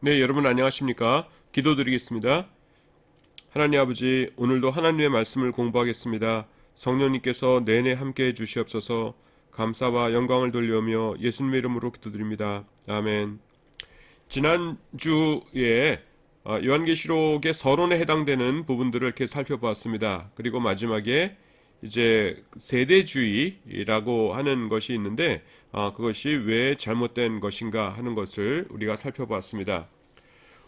네, 여러분 안녕하십니까? 기도드리겠습니다. 하나님 아버지, 오늘도 하나님의 말씀을 공부하겠습니다. 성령님께서 내내 함께해 주시옵소서. 감사와 영광을 돌려오며 예수님의 이름으로 기도드립니다. 아멘. 지난주에 요한계시록의 서론에 해당되는 부분들을 이렇게 살펴보았습니다. 그리고 마지막에 이제 세대주의라고 하는 것이 있는데 그것이 왜 잘못된 것인가 하는 것을 우리가 살펴보았습니다.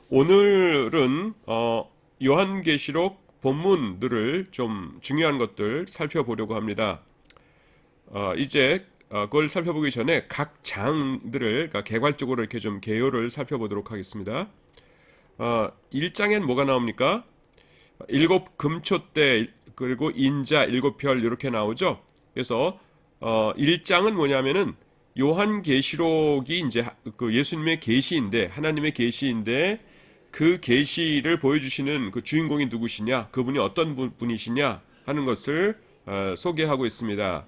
오늘은 요한계시록 본문들을 좀 중요한 것들 살펴보려고 합니다. 이제 그걸 살펴보기 전에 각 장들을 그러니까 개괄적으로 이렇게 좀 개요를 살펴보도록 하겠습니다. 1장엔 뭐가 나옵니까? 일곱 금초대 그리고 인자 일곱 별 이렇게 나오죠. 그래서 1장은 뭐냐면은 요한계시록이 이제 그 예수님의 계시인데 하나님의 계시인데 그 계시를 보여주시는 그 주인공이 누구시냐, 그분이 어떤 분이시냐 하는 것을 소개하고 있습니다.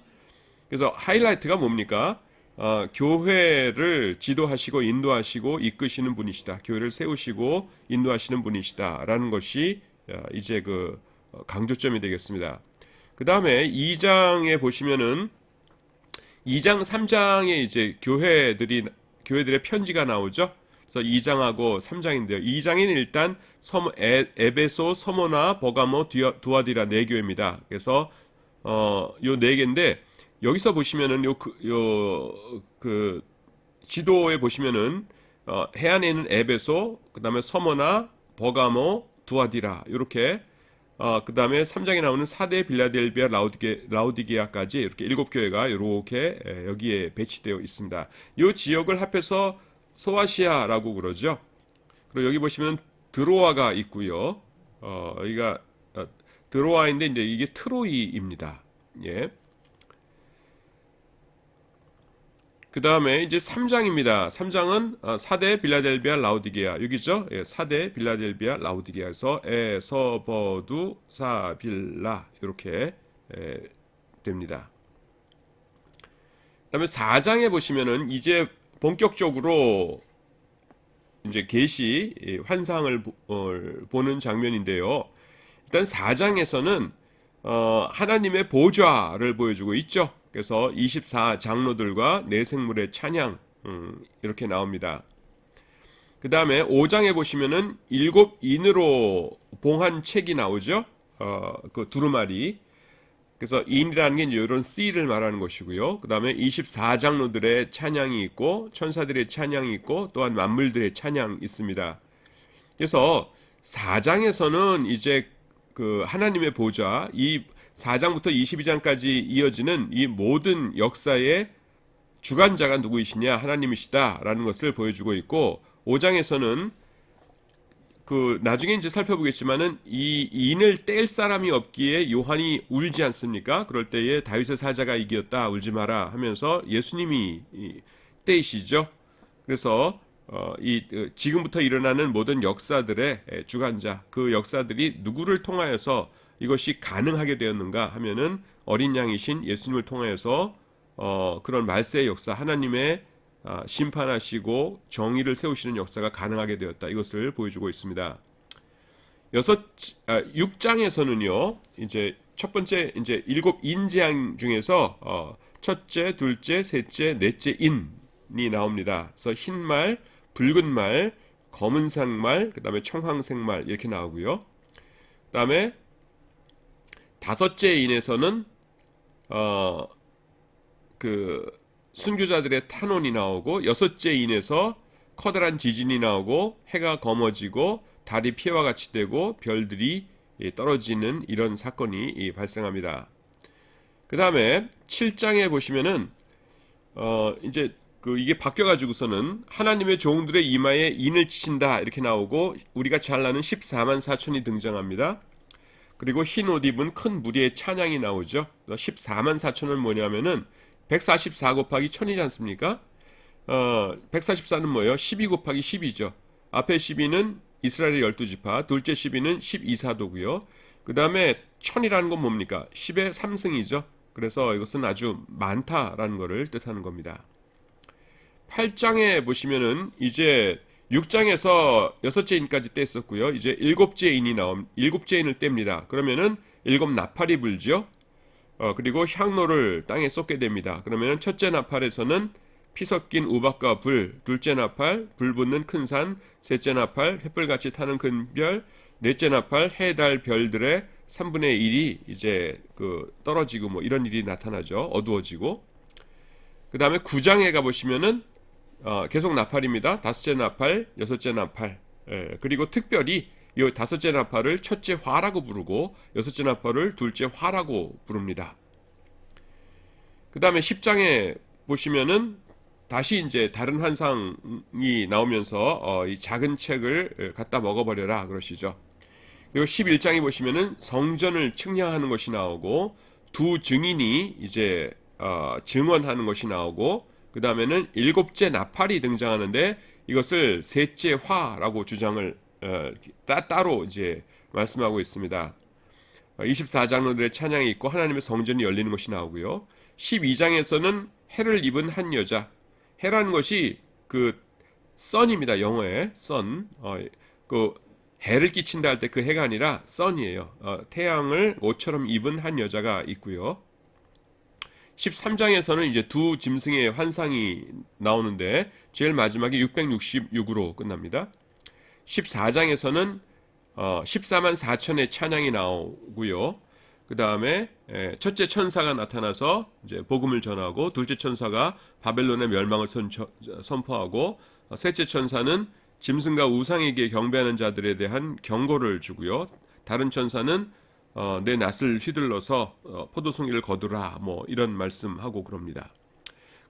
그래서 하이라이트가 뭡니까? 교회를 지도하시고 인도하시고 이끄시는 분이시다. 교회를 세우시고 인도하시는 분이시다라는 것이 이제 그 강조점이 되겠습니다. 그 다음에 2장에 보시면은 2장, 3장에 이제 교회들의 편지가 나오죠. 그래서 2장하고 3장인데요. 2장에는 일단 에베소, 서모나, 버가모, 두아디라 네 교회입니다. 그래서 요 네 개인데 여기서 보시면은 그 지도에 보시면은 해안에 있는 에베소, 그다음에 서모나, 버가모, 두아디라 이렇게 그 다음에 3장에 나오는 사대, 빌라델비아, 라우디게아까지 이렇게 7교회가 이렇게 여기에 배치되어 있습니다. 이 지역을 합해서 소아시아라고 그러죠. 그리고 여기 보시면 드로아가 있고요. 여기가 드로아인데 이제 이게 트로이입니다. 예. 그 다음에 이제 3장입니다. 3장은 사대 빌라델비아 라우디게아 여기죠. 예, 사대 빌라델비아 라우디게아에서 에서버두 사빌라 이렇게 됩니다. 그 다음에 4장에 보시면은 이제 본격적으로 이제 계시 환상을 보는 장면인데요. 일단 4장에서는 하나님의 보좌를 보여주고 있죠. 그래서 24장로들과 네 생물의 찬양 이렇게 나옵니다. 그 다음에 5장에 보시면은 일곱 인으로 봉한 책이 나오죠. 그 두루마리. 그래서 인이라는 게 이제 이런 씨를 말하는 것이고요. 그 다음에 24장로들의 찬양이 있고 천사들의 찬양이 있고 또한 만물들의 찬양이 있습니다. 그래서 4장에서는 이제 그 하나님의 보좌, 이 4장부터 22장까지 이어지는 이 모든 역사의 주관자가 누구이시냐, 하나님이시다라는 것을 보여주고 있고, 5장에서는 그 나중에 이제 살펴보겠지만은 이 인을 뗄 사람이 없기에 요한이 울지 않습니까? 그럴 때에 다윗의 사자가 이기었다 울지 마라 하면서 예수님이 떼이시죠. 그래서 지금부터 일어나는 모든 역사들의 주관자, 그 역사들이 누구를 통하여서 이것이 가능하게 되었는가 하면은 어린 양이신 예수님을 통하여서 그런 말세의 역사, 하나님의 심판하시고 정의를 세우시는 역사가 가능하게 되었다. 이것을 보여주고 있습니다. 6장에서는요, 이제 첫 번째 이제 일곱 인재앙 중에서 첫째, 둘째, 셋째, 넷째 인이 나옵니다. 그래서 흰 말, 붉은 말, 검은색 말, 그 다음에 청황색 말 이렇게 나오고요. 그 다음에 다섯째 인에서는 그 순교자들의 탄원이 나오고 여섯째 인에서 커다란 지진이 나오고 해가 검어지고 달이 피와 같이 되고 별들이 떨어지는 이런 사건이 발생합니다. 그 다음에 7장에 보시면은 이제 이게 바뀌어가지고서는 하나님의 종들의 이마에 인을 치신다 이렇게 나오고 우리가 잘 아는 14만 4천이 등장합니다. 그리고 흰 옷 입은 큰 무리의 찬양이 나오죠. 14만 4천은 뭐냐면은 144 곱하기 1000이지 않습니까? 144는 뭐예요? 12 곱하기 10이죠. 앞에 12는 이스라엘의 12지파, 둘째 12는 12사도고요. 그 다음에 1000이라는 건 뭡니까? 10의 3승이죠. 그래서 이것은 아주 많다라는 것을 뜻하는 겁니다. 8장에 보시면은 이제 6장에서 여섯째 인까지 뗐었고요. 이제 일곱째 인을 뗍니다. 그러면은 일곱 나팔이 불죠. 그리고 향로를 땅에 쏟게 됩니다. 그러면은 첫째 나팔에서는 피 섞인 우박과 불, 둘째 나팔, 불 붙는 큰 산, 셋째 나팔, 횃불같이 타는 큰 별, 넷째 나팔, 해, 달, 별들의 3분의 1이 이제 그 떨어지고 뭐 이런 일이 나타나죠. 어두워지고. 그 다음에 9장에 가보시면은 계속 나팔입니다. 다섯째 나팔, 여섯째 나팔. 그리고 특별히 이 다섯째 나팔을 첫째 화라고 부르고 여섯째 나팔을 둘째 화라고 부릅니다. 그 다음에 10장에 보시면은 다시 이제 다른 환상이 나오면서 이 작은 책을 갖다 먹어버려라 그러시죠. 그리고 11장에 보시면은 성전을 측량하는 것이 나오고 두 증인이 이제 증언하는 것이 나오고 그 다음에는 일곱째 나팔이 등장하는데 이것을 셋째 화라고 주장을 따로 이제 말씀하고 있습니다. 24장로들의 찬양이 있고 하나님의 성전이 열리는 것이 나오고요. 12장에서는 해를 입은 한 여자, 해라는 것이 그 선입니다. 영어에 선. 그 해를 끼친다 할 때 그 해가 아니라 선이에요. 태양을 옷처럼 입은 한 여자가 있고요. 13장에서는 이제 두 짐승의 환상이 나오는데 제일 마지막에 666으로 끝납니다. 14장에서는 14만 4천의 찬양이 나오고요. 그 다음에 첫째 천사가 나타나서 이제 복음을 전하고 둘째 천사가 바벨론의 멸망을 선포하고 셋째 천사는 짐승과 우상에게 경배하는 자들에 대한 경고를 주고요. 다른 천사는 내 낫을 휘둘러서 포도송이를 거두라 뭐 이런 말씀하고 그럽니다.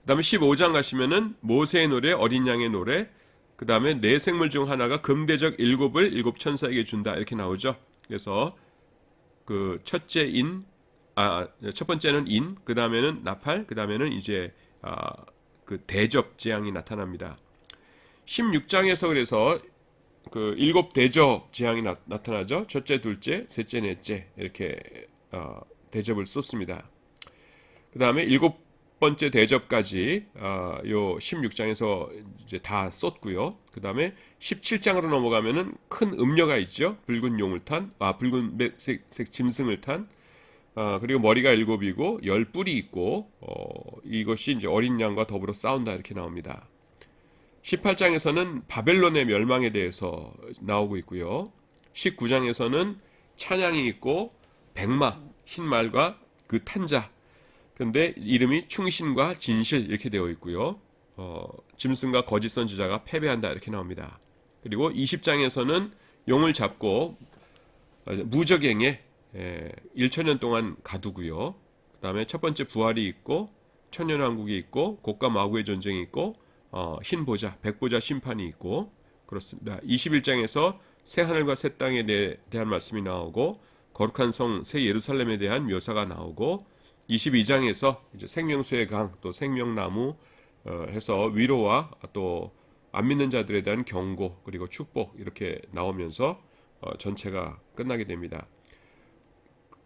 그 다음에 15장 가시면은 모세의 노래, 어린 양의 노래, 그 다음에 네 생물 중 하나가 금대적 일곱을 일곱 천사에게 준다 이렇게 나오죠. 그래서 그 첫 번째는 인, 그 다음에는 나팔, 그 다음에는 이제 그 대접 재앙이 나타납니다. 16장에서 그래서 그 일곱 대접 재앙이 나타나죠. 첫째, 둘째, 셋째, 넷째 이렇게 대접을 쏟습니다. 그 다음에 일곱 번째 대접까지 요 16장에서 이제 다 쏟고요. 그 다음에 17장으로 넘어가면은 큰 음녀가 있죠. 붉은 용을 탄, 붉은색 짐승을 탄, 그리고 머리가 일곱이고 열 뿔이 있고 이것이 이제 어린 양과 더불어 싸운다 이렇게 나옵니다. 18장에서는 바벨론의 멸망에 대해서 나오고 있고요. 19장에서는 찬양이 있고 백마, 흰 말과 그 탄자. 근데 이름이 충신과 진실 이렇게 되어 있고요. 짐승과 거짓 선지자가 패배한다 이렇게 나옵니다. 그리고 20장에서는 용을 잡고 무적행에 1천년 동안 가두고요. 그 다음에 첫 번째 부활이 있고 천년왕국이 있고 곡과 마구의 전쟁이 있고 흰 보자, 백보자 심판이 있고 그렇습니다. 21장에서 새 하늘과 새 땅에 대한 말씀이 나오고 거룩한 성 새 예루살렘에 대한 묘사가 나오고 22장에서 이제 생명수의 강 또 생명나무 해서 위로와 또 안 믿는 자들에 대한 경고 그리고 축복 이렇게 나오면서 전체가 끝나게 됩니다.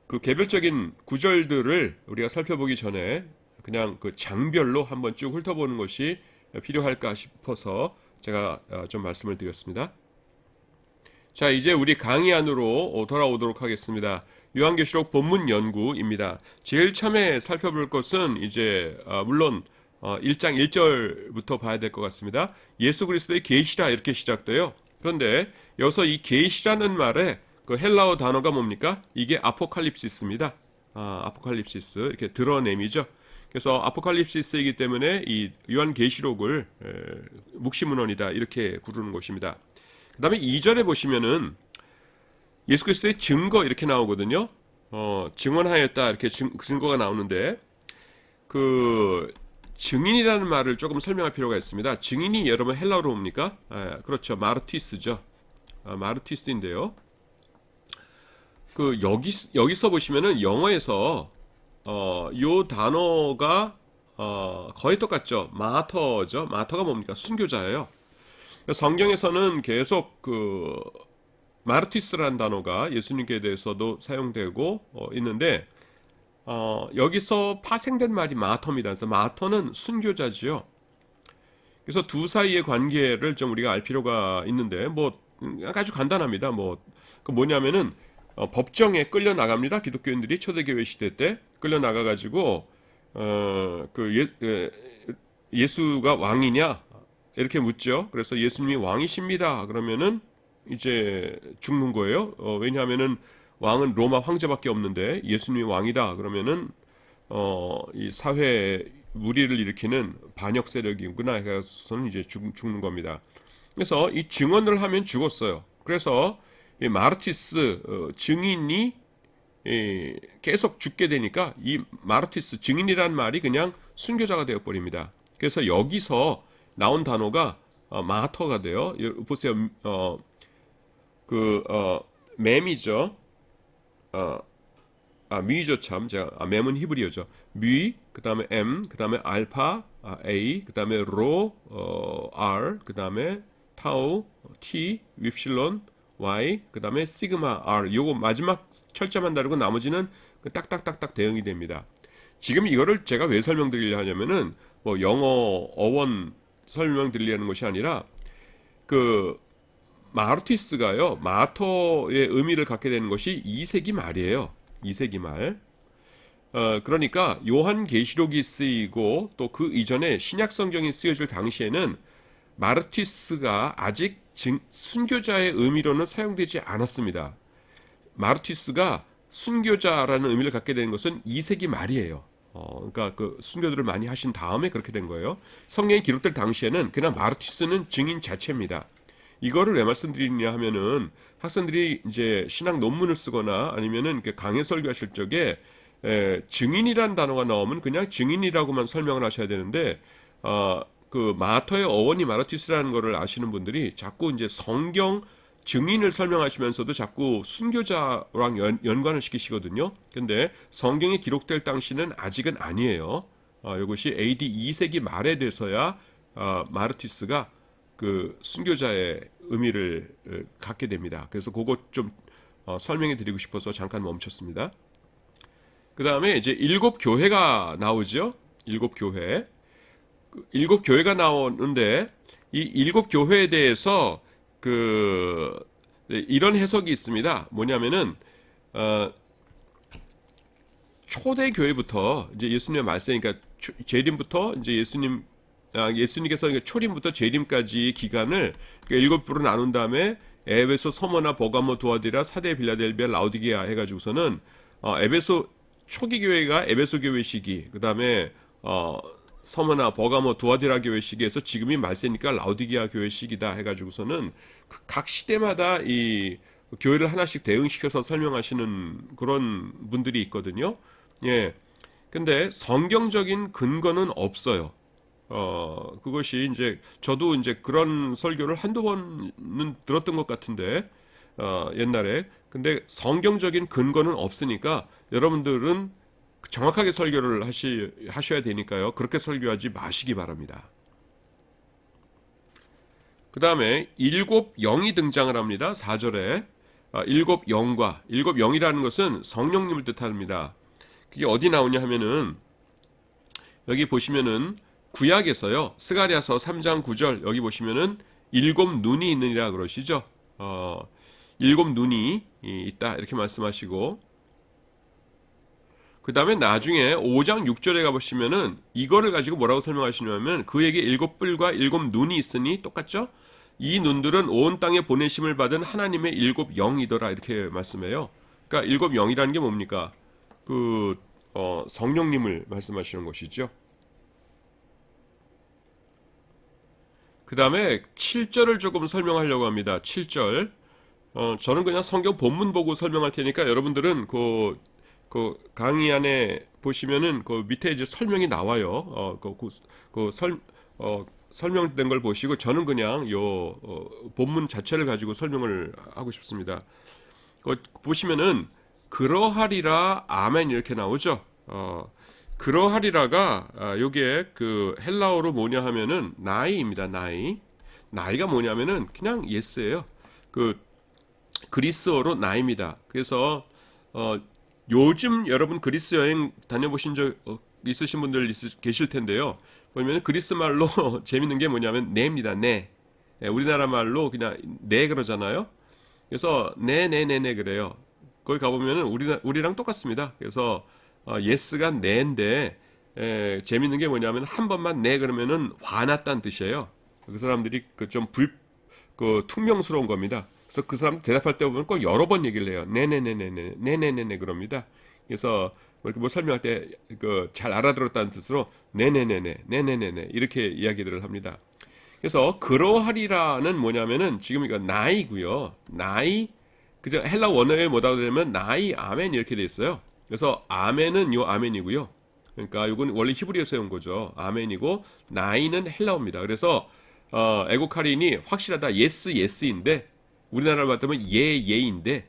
그 개별적인 구절들을 우리가 살펴보기 전에 그냥 그 장별로 한번 쭉 훑어보는 것이 필요할까 싶어서 제가 좀 말씀을 드렸습니다. 자, 이제 우리 강의 안으로 돌아오도록 하겠습니다. 요한계시록 본문 연구입니다. 제일 처음에 살펴볼 것은 이제 물론 1장 1절부터 봐야 될 것 같습니다. 예수 그리스도의 계시라 이렇게 시작돼요. 그런데 여기서 이 계시라는 말에 그 헬라어 단어가 뭡니까? 이게 아포칼립시스입니다. 아포칼립시스 이렇게 드러냄이죠. 그래서 아포칼립시스이기 때문에 이 요한계시록을 묵시문헌이다 이렇게 부르는 것입니다. 그 다음에 2절에 보시면은 예수 그리스도의 증거 이렇게 나오거든요. 증언하였다 이렇게 증거가 나오는데 그 증인이라는 말을 조금 설명할 필요가 있습니다. 증인이 여러분 헬라어로 뭡니까? 그렇죠. 마르티스죠. 마르티스인데요. 그 여기서 보시면은 영어에서 요 단어가 거의 똑같죠. 마터죠. 마터가 뭡니까? 순교자예요. 성경에서는 계속 그 마르티스라는 단어가 예수님께 대해서도 사용되고 있는데 여기서 파생된 말이 마터입니다. 그래서 마터는 순교자지요. 그래서 두 사이의 관계를 좀 우리가 알 필요가 있는데 뭐 아주 간단합니다. 뭐 그 뭐냐면은 법정에 끌려 나갑니다. 기독교인들이 초대교회 시대 때 끌려 나가 가지고 예수가 왕이냐 이렇게 묻죠. 그래서 예수님이 왕이십니다. 그러면은 이제 죽는 거예요. 왜냐하면은 왕은 로마 황제밖에 없는데 예수님이 왕이다. 그러면은 이 사회에 무리를 일으키는 반역 세력이구나 해서는 이제 죽는 겁니다. 그래서 이 증언을 하면 죽었어요. 그래서 이 마르티스 증인이 계속 죽게 되니까 이 마르티스 증인이라는 말이 그냥 순교자가 되어 버립니다. 그래서 여기서 나온 단어가 마터가 돼요. 보세요. 맴이죠. 어, 뮤이죠 참. 맴은 히브리어죠. 뮤, 그 다음에 M, 그 다음에 알파, A, 그 다음에 로, R, 그 다음에 타우, T, 윕실론, Y, 그 다음에 시그마, R. 요거 마지막 철자만 다르고 나머지는 그 딱딱딱딱 대응이 됩니다. 지금 이거를 제가 왜 설명드리려 하냐면은 뭐 영어 어원 설명드리려는 것이 아니라 그 마르티스가요, 마터의 의미를 갖게 되는 것이 2세기 말이에요. 2세기 말. 그러니까 요한계시록이 쓰이고 또 그 이전에 신약 성경이 쓰여질 당시에는 마르티스가 아직 순교자의 의미로는 사용되지 않았습니다. 마르티스가 순교자라는 의미를 갖게 된 것은 2세기 말이에요. 그러니까 그 순교들을 많이 하신 다음에 그렇게 된 거예요. 성경이 기록될 당시에는 그냥 마르티스는 증인 자체입니다. 이거를 왜 말씀드리냐 하면은 학생들이 이제 신학 논문을 쓰거나 아니면은 강해 설교하실 적에 증인이란 단어가 나오면 그냥 증인이라고만 설명을 하셔야 되는데 그 마터의 어원이 마르티스라는 거를 아시는 분들이 자꾸 이제 성경 증인을 설명하시면서도 자꾸 순교자랑 연관을 시키시거든요. 근데 성경에 기록될 당시는 아직은 아니에요. 이것이 AD 2세기 말에 돼서야 마르티스가 그 순교자의 의미를 갖게 됩니다. 그래서 그거 좀 설명해 드리고 싶어서 잠깐 멈췄습니다. 그 다음에 이제 일곱 교회가 나오죠. 일곱 교회. 일곱 교회가 나오는데 이 일곱 교회에 대해서 이런 해석이 있습니다. 뭐냐면은 초대 교회부터 이제 예수님의 말씀, 그러니까 재림부터 이제 예수님께서 초림부터 재림까지 기간을 일곱 부로 나눈 다음에 에베소, 서머나, 버가모, 두아디라, 사대, 빌라델비아, 라우디게아 해가지고서는 에베소 초기 교회가 에베소 교회 시기, 그 다음에 서머나, 버가모, 두아디라 교회 시기에서 지금이 말세니까 라우디게아 교회 시기다 해가지고서는 각 시대마다 이 교회를 하나씩 대응시켜서 설명하시는 그런 분들이 있거든요. 예. 근데 성경적인 근거는 없어요. 그것이 이제 저도 이제 그런 설교를 한두 번은 들었던 것 같은데 옛날에. 근데 성경적인 근거는 없으니까 여러분들은 정확하게 설교를 하셔야 되니까요. 그렇게 설교하지 마시기 바랍니다. 그 다음에 일곱 영이 등장을 합니다. 4절에 일곱 영과 일곱 영이라는 것은 성령님을 뜻합니다. 그게 어디 나오냐 하면은 여기 보시면은 구약에서요. 스가랴서 3장 9절 여기 보시면은 일곱 눈이 있느니라 그러시죠. 일곱 눈이 있다 이렇게 말씀하시고 그 다음에 나중에 5장 6절에 가보시면은 이거를 가지고 뭐라고 설명하시냐면 그에게 일곱 뿔과 일곱 눈이 있으니 똑같죠? 이 눈들은 온 땅에 보내심을 받은 하나님의 일곱 영이더라 이렇게 말씀해요. 그러니까 일곱 영이라는 게 뭡니까? 성령님을 말씀하시는 것이죠. 그 다음에 7절을 조금 설명하려고 합니다. 7절. 저는 그냥 성경 본문 보고 설명할 테니까 여러분들은 그 강의 안에 보시면은 그 밑에 이제 설명이 나와요. 설명된 걸 보시고 저는 그냥 본문 자체를 가지고 설명을 하고 싶습니다. 보시면은 그러하리라 아멘 이렇게 나오죠. 그러하리라가 요게 그 헬라어로 뭐냐 하면은 나이입니다. 나이가 뭐냐면은 그냥 예스예요. 그 그리스어로 나이입니다. 그래서 요즘 여러분 그리스 여행 다녀보신 적 있으신 분들 계실 텐데요. 보면 그리스 말로 재밌는 게 뭐냐면 네입니다. 네. 예, 우리나라 말로 그냥 네 그러잖아요. 그래서 네네네네 그래요. 거기 가보면은 우리랑 똑같습니다. 그래서 yes가 네인데 재밌는 게 뭐냐면 한 번만 네 그러면은 화났다는 뜻이에요. 그 사람들이 그 좀 그 퉁명스러운 겁니다. 그래서 그 사람 대답할 때 보면 꼭 여러 번 얘기를 해요. 네네네네네 네네네네 그럽니다. 그래서 뭐 이렇게 뭐 설명할 때 그 잘 알아들었다는 뜻으로 네네네네 네네네네 이렇게 이야기들을 합니다. 그래서 그러하리라는 뭐냐면은 지금 이거 나이고요. 나이 그저 헬라 원어에 뭐라고 되냐면 나이 아멘 이렇게 돼 있어요. 그래서 아멘은 요 아멘이고요. 그러니까 이건 원래 히브리어에서 온 거죠. 아멘이고 나이는 헬라어입니다. 그래서 에고카린이 확실하다 예스 예스인데 우리나라로 봤다면 예 예인데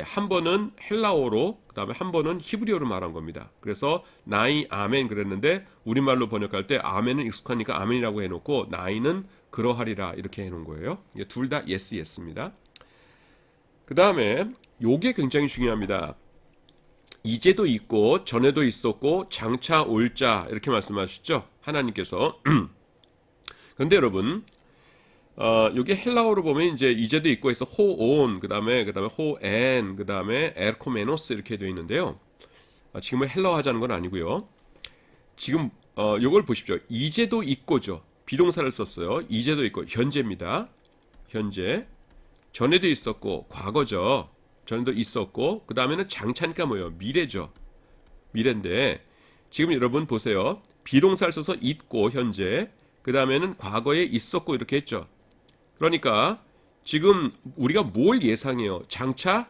한 번은 헬라어로 그다음에 한 번은 히브리어로 말한 겁니다. 그래서 나이 아멘 그랬는데 우리말로 번역할 때 아멘은 익숙하니까 아멘이라고 해놓고 나이는 그러하리라 이렇게 해놓은 거예요. 둘 다 예스 예스입니다. 그 다음에 요게 굉장히 중요합니다. 이제도 있고 전에도 있었고 장차 올자 이렇게 말씀하셨죠. 하나님께서. 그런데 여러분 요게 헬라어로 보면 이제도 있고 해서 호온 그다음에 호엔 그다음에 에르코메노스 이렇게 되어 있는데요. 지금은 헬라어 하자는 건 아니고요. 지금 요걸 보십시오. 이제도 있고죠. 비동사를 썼어요. 이제도 있고 현재입니다. 현재. 전에도 있었고 과거죠. 전에도 있었고 그 다음에는 장차니까 뭐예요? 미래죠. 미래인데 지금 여러분 보세요. 비동사를 써서 있고 현재 그 다음에는 과거에 있었고 이렇게 했죠. 그러니까 지금 우리가 뭘 예상해요? 장차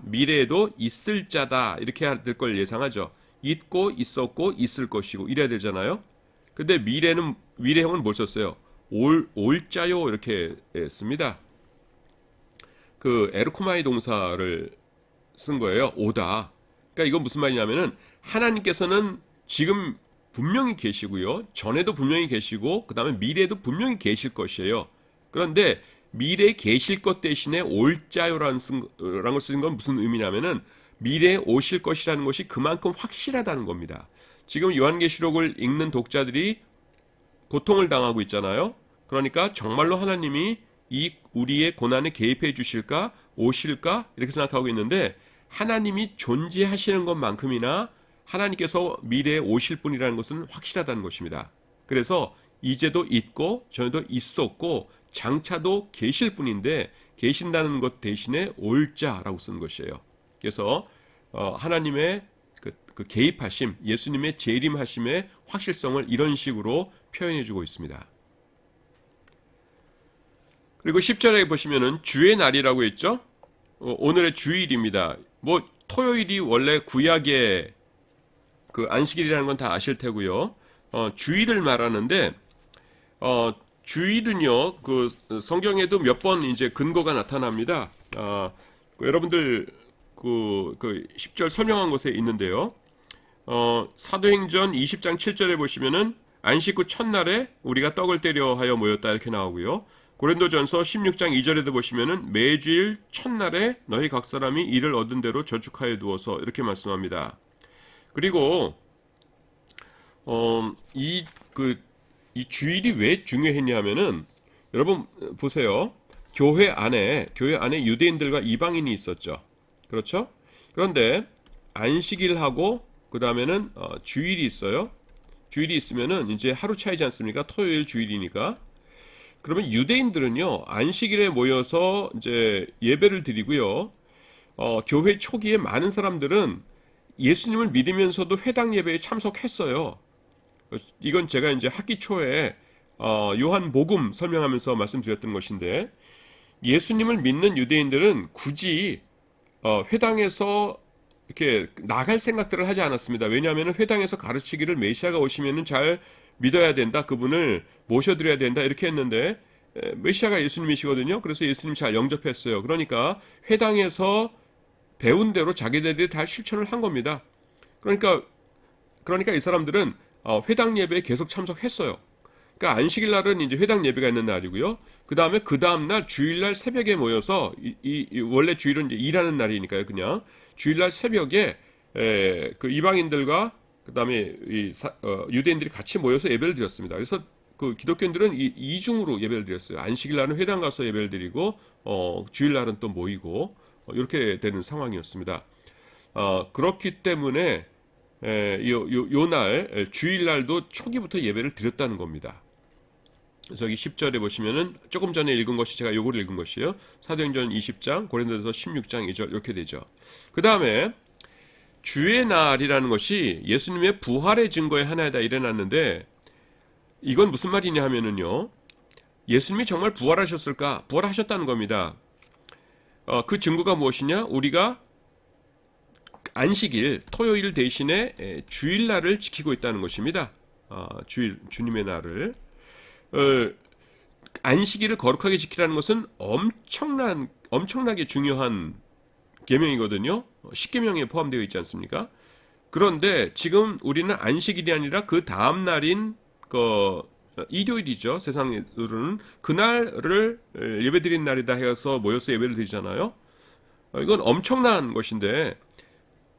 미래에도 있을 자다 이렇게 될 걸 예상하죠. 있고 있었고 있을 것이고 이래야 되잖아요. 근데 미래형은 뭘 썼어요? 올자요 이렇게 씁니다. 그 에르코마이 동사를 쓴 거예요. 오다. 그러니까 이건 무슨 말이냐면은 하나님께서는 지금 분명히 계시고요. 전에도 분명히 계시고 그다음에 미래에도 분명히 계실 것이에요. 그런데 미래에 계실 것 대신에 올자요라는 걸 쓴 건 무슨 의미냐면은 미래에 오실 것이라는 것이 그만큼 확실하다는 겁니다. 지금 요한계시록을 읽는 독자들이 고통을 당하고 있잖아요. 그러니까 정말로 하나님이 이 우리의 고난에 개입해 주실까? 오실까? 이렇게 생각하고 있는데 하나님이 존재하시는 것만큼이나 하나님께서 미래에 오실 분이라는 것은 확실하다는 것입니다. 그래서 이제도 있고 전에도 있었고 장차도 계실 분인데 계신다는 것 대신에 올자라고 쓰는 것이에요. 그래서 하나님의 그 개입하심, 예수님의 재림하심의 확실성을 이런 식으로 표현해주고 있습니다. 그리고 10절에 보시면은 주의 날이라고 했죠. 오늘의 주일입니다. 뭐 토요일이 원래 구약의 그 안식일이라는 건 다 아실 테고요. 주일을 말하는데 주일은요 그 성경에도 몇 번 이제 근거가 나타납니다. 여러분들 그 10절 설명한 곳에 있는데요. 사도행전 20장 7절에 보시면은 안식 후 첫날에 우리가 떡을 떼려 하여 모였다 이렇게 나오고요. 고린도전서 16장 2절에도 보시면은 매주일 첫날에 너희 각 사람이 이를 얻은 대로 저축하여 두어서 이렇게 말씀합니다. 그리고 이 주일이 왜 중요했냐면은 여러분 보세요. 교회 안에 유대인들과 이방인이 있었죠. 그렇죠? 그런데 안식일하고 그 다음에는 주일이 있어요. 주일이 있으면은 이제 하루 차이지 않습니까? 토요일 주일이니까. 그러면 유대인들은요 안식일에 모여서 이제 예배를 드리고요. 교회 초기에 많은 사람들은 예수님을 믿으면서도 회당 예배에 참석했어요. 이건 제가 이제 학기 초에 요한복음 설명하면서 말씀드렸던 것인데 예수님을 믿는 유대인들은 굳이 회당에서 이렇게 나갈 생각들을 하지 않았습니다. 왜냐하면 회당에서 가르치기를 메시아가 오시면은 잘 믿어야 된다. 그분을 모셔드려야 된다. 이렇게 했는데 메시아가 예수님이시거든요. 그래서 예수님 잘 영접했어요. 그러니까 회당에서 배운 대로 자기들이 다 실천을 한 겁니다. 그러니까 이 사람들은 회당 예배에 계속 참석했어요. 그러니까 안식일 날은 이제 회당 예배가 있는 날이고요. 그 다음 날 주일날 새벽에 모여서 원래 주일은 이제 일하는 날이니까요. 그냥 주일날 새벽에 그 이방인들과 그다음에 유대인들이 같이 모여서 예배를 드렸습니다. 그래서 그 기독교인들은 이중으로 예배를 드렸어요. 안식일 날은 회당 가서 예배를 드리고 주일 날은 또 모이고 이렇게 되는 상황이었습니다. 그렇기 때문에 요날 주일 날도 초기부터 예배를 드렸다는 겁니다. 그래서 여기 10절에 보시면은 조금 전에 읽은 것이 제가 요거를 읽은 것이에요. 사도행전 20장, 고린도전서 16장 2절 이렇게 되죠. 그 다음에 주의 날이라는 것이 예수님의 부활의 증거의 하나이다 일어났는데 이건 무슨 말이냐 하면은요. 예수님이 정말 부활하셨을까? 부활하셨다는 겁니다. 그 증거가 무엇이냐? 우리가 안식일, 토요일 대신에 주일날을 지키고 있다는 것입니다. 주님의 날을. 안식일을 거룩하게 지키라는 것은 엄청나게 중요한 계명이거든요. 10계명에 포함되어 있지 않습니까? 그런데 지금 우리는 안식일이 아니라 그 다음 날인 일요일이죠. 세상으로는 그날을 예배드린 날이다 해서 모여서 예배를 드리잖아요. 이건 엄청난 것인데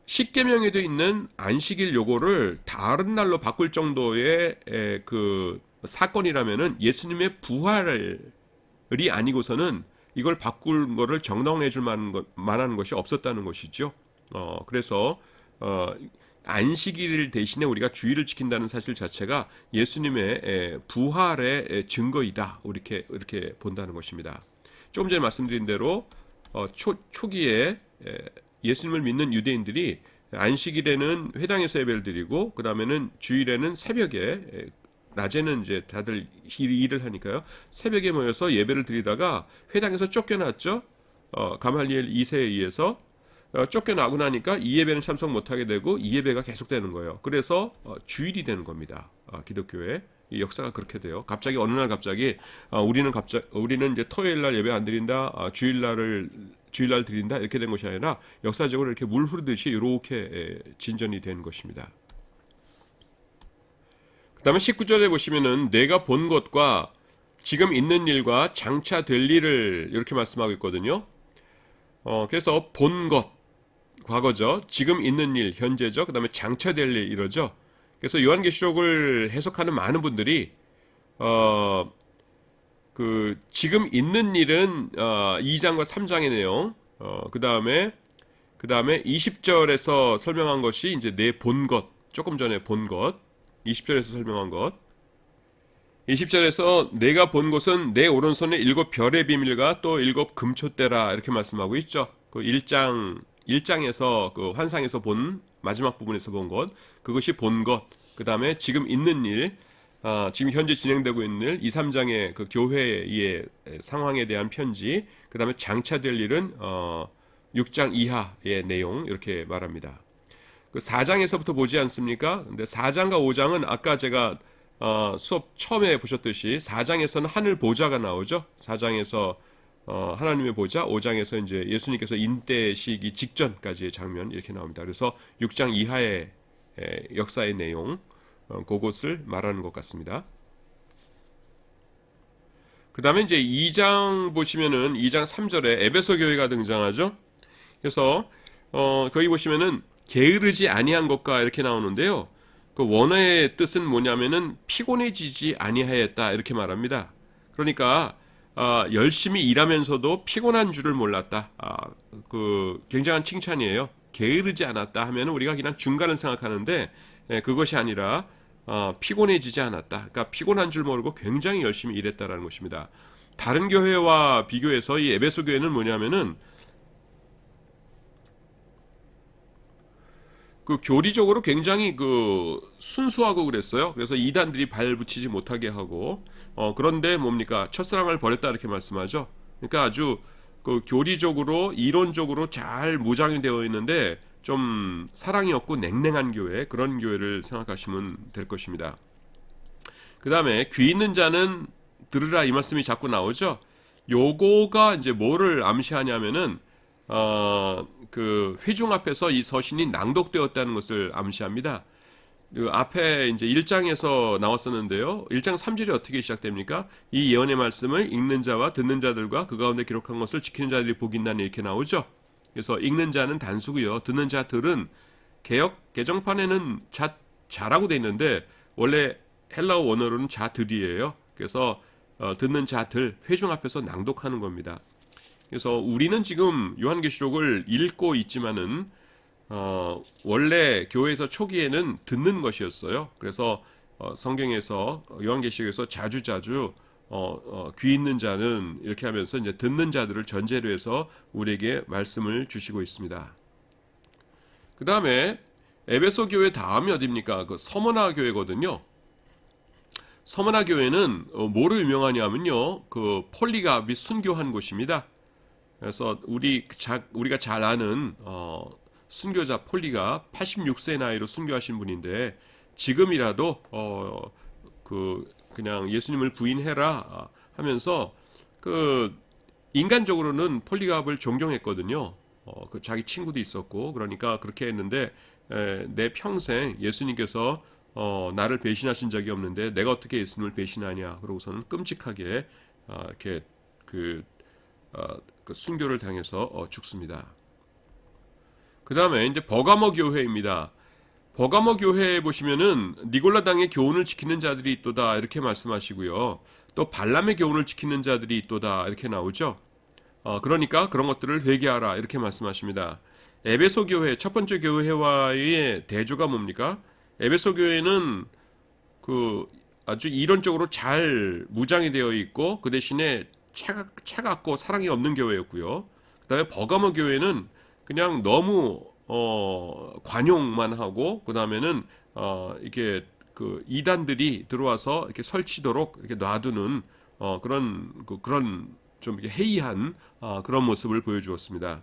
10계명에도 있는 안식일 요거를 다른 날로 바꿀 정도의 그 사건이라면은 예수님의 부활이 아니고서는 이걸 바꿀 거를 정당화해 줄 만한 것이 없었다는 것이죠. 그래서 안식일 대신에 우리가 주일을 지킨다는 사실 자체가 예수님의 부활의 증거이다. 이렇게 본다는 것입니다. 조금 전에 말씀드린 대로 초기에 예수님을 믿는 유대인들이 안식일에는 회당에서 예배를 드리고 그 다음에는 주일에는 새벽에 낮에는 이제 다들 일을 하니까요. 새벽에 모여서 예배를 드리다가 회당에서 쫓겨났죠. 가말리엘 2세에 의해서 쫓겨나고 나니까 이 예배는 참석 못하게 되고 이 예배가 계속되는 거예요. 그래서 주일이 되는 겁니다. 기독교의 이 역사가 그렇게 돼요. 갑자기 어느 날 갑자기 우리는 이제 토요일 날 예배 안 드린다, 주일날 드린다 이렇게 된 것이 아니라 역사적으로 이렇게 물 흐르듯이 이렇게 진전이 된 것입니다. 그 다음에 19절에 보시면은 내가 본 것과 지금 있는 일과 장차 될 일을 이렇게 말씀하고 있거든요. 그래서 본 것, 과거죠. 지금 있는 일, 현재죠. 그 다음에 장차 될 일, 이러죠. 그래서 요한계시록을 해석하는 많은 분들이 지금 있는 일은 2장과 3장의 내용, 그 다음에 20절에서 설명한 것이 이제 내 본 것, 조금 전에 본 것, 20절에서 설명한 것. 20절에서 내가 본 것은 내 오른손에 7 별의 비밀과 또 7 금초대라 이렇게 말씀하고 있죠. 그 1장에서 그 환상에서 본 마지막 부분에서 본 것, 그것이 본 것. 그 다음에 지금 있는 일, 지금 현재 진행되고 있는 일, 2, 3장의 그 교회의 상황에 대한 편지, 그 다음에 장차 될 일은 6장 이하의 내용 이렇게 말합니다. 그 4장에서부터 보지 않습니까? 근데 4장과 5장은 아까 제가 수업 처음에 보셨듯이 4장에서는 하늘 보좌가 나오죠. 4장에서 하나님의 보좌, 5장에서 이제 예수님께서 인대시기 직전까지의 장면 이렇게 나옵니다. 그래서 6장 이하의 역사의 내용, 그것을 말하는 것 같습니다. 그 다음에 이제 2장 보시면은 2장 3절에 에베소 교회가 등장하죠. 그래서 거기 보시면은 게으르지 아니한 것과 이렇게 나오는데요. 그 원어의 뜻은 뭐냐면은 피곤해지지 아니하였다 이렇게 말합니다. 그러니까 열심히 일하면서도 피곤한 줄을 몰랐다. 그 굉장한 칭찬이에요. 게으르지 않았다 하면은 우리가 그냥 중간을 생각하는데 그것이 아니라 피곤해지지 않았다. 그러니까 피곤한 줄 모르고 굉장히 열심히 일했다라는 것입니다. 다른 교회와 비교해서 이 에베소 교회는 뭐냐면은 그 교리적으로 굉장히 그 순수하고 그랬어요. 그래서 이단들이 발 붙이지 못하게 하고 그런데 뭡니까? 첫사랑을 버렸다 이렇게 말씀하죠. 그러니까 아주 그 교리적으로 이론적으로 잘 무장이 되어 있는데 좀 사랑이 없고 냉랭한 교회, 그런 교회를 생각하시면 될 것입니다. 그 다음에 귀 있는 자는 들으라 이 말씀이 자꾸 나오죠. 요거가 이제 뭐를 암시하냐면은 그 회중 앞에서 이 서신이 낭독되었다는 것을 암시합니다. 그 앞에 이제 1장에서 나왔었는데요. 1장 3절이 어떻게 시작됩니까? 이 예언의 말씀을 읽는 자와 듣는 자들과 그 가운데 기록한 것을 지키는 자들이 복인다니 이렇게 나오죠. 그래서 읽는 자는 단수고요. 듣는 자들은 개정판에는 자라고 돼 있는데 원래 헬라어 원어로는 자들이에요. 그래서 듣는 자들 회중 앞에서 낭독하는 겁니다. 그래서 우리는 지금 요한계시록을 읽고 있지만은 원래 교회에서 초기에는 듣는 것이었어요. 그래서 성경에서 요한계시록에서 자주자주 귀 있는 자는 이렇게 하면서 이제 듣는 자들을 전제로 해서 우리에게 말씀을 주시고 있습니다. 그 다음에 에베소 교회 다음이 어디입니까? 그 서머나 교회거든요. 서머나 교회는 뭐로 유명하냐면요, 그 폴리갑이 순교한 곳입니다. 그래서 우리가 잘 아는 순교자 폴리갑 86세 나이로 순교하신 분인데 지금이라도 그냥 예수님을 부인해라 하면서 그 인간적으로는 폴리갑을 존경했거든요. 그 자기 친구도 있었고 그러니까 그렇게 했는데 내 평생 예수님께서 나를 배신하신 적이 없는데 내가 어떻게 예수님을 배신하냐 그러고서는 끔찍하게 이렇게 그 순교를 당해서 죽습니다. 그 다음에 이제 버가모 교회입니다. 버가모 교회에 보시면은 니골라당의 교훈을 지키는 자들이 있도다 이렇게 말씀하시고요. 또 발람의 교훈을 지키는 자들이 있도다 이렇게 나오죠. 그러니까 그런 것들을 회개하라 이렇게 말씀하십니다. 에베소 교회 첫 번째 교회와의 대조가 뭡니까? 에베소 교회는 그 아주 이론적으로 잘 무장이 되어 있고 그 대신에 차갑고 사랑이 없는 교회였고요. 그다음에 버가모 교회는 그냥 너무 관용만 하고 그다음에는 이게 그 이단들이 들어와서 이렇게 설치도록 이렇게 놔두는 그런 좀 이렇게 해이한 그런 모습을 보여주었습니다.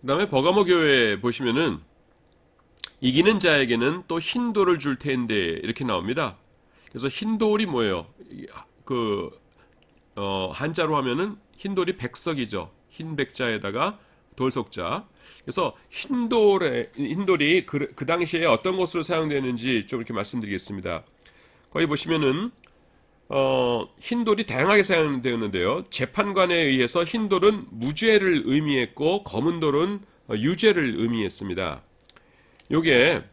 그다음에 버가모 교회 보시면은 이기는 자에게는 또 흰 돌을 줄 텐데 이렇게 나옵니다. 그래서 흰 돌이 뭐예요? 한자로 하면은 흰 돌이 백석이죠. 흰 백자에다가 돌석자. 그래서 흰 돌이 그 당시에 어떤 것으로 사용되는지 좀 이렇게 말씀드리겠습니다. 거기 보시면은 흰 돌이 다양하게 사용되었는데요. 재판관에 의해서 흰 돌은 무죄를 의미했고 검은 돌은 유죄를 의미했습니다. 요게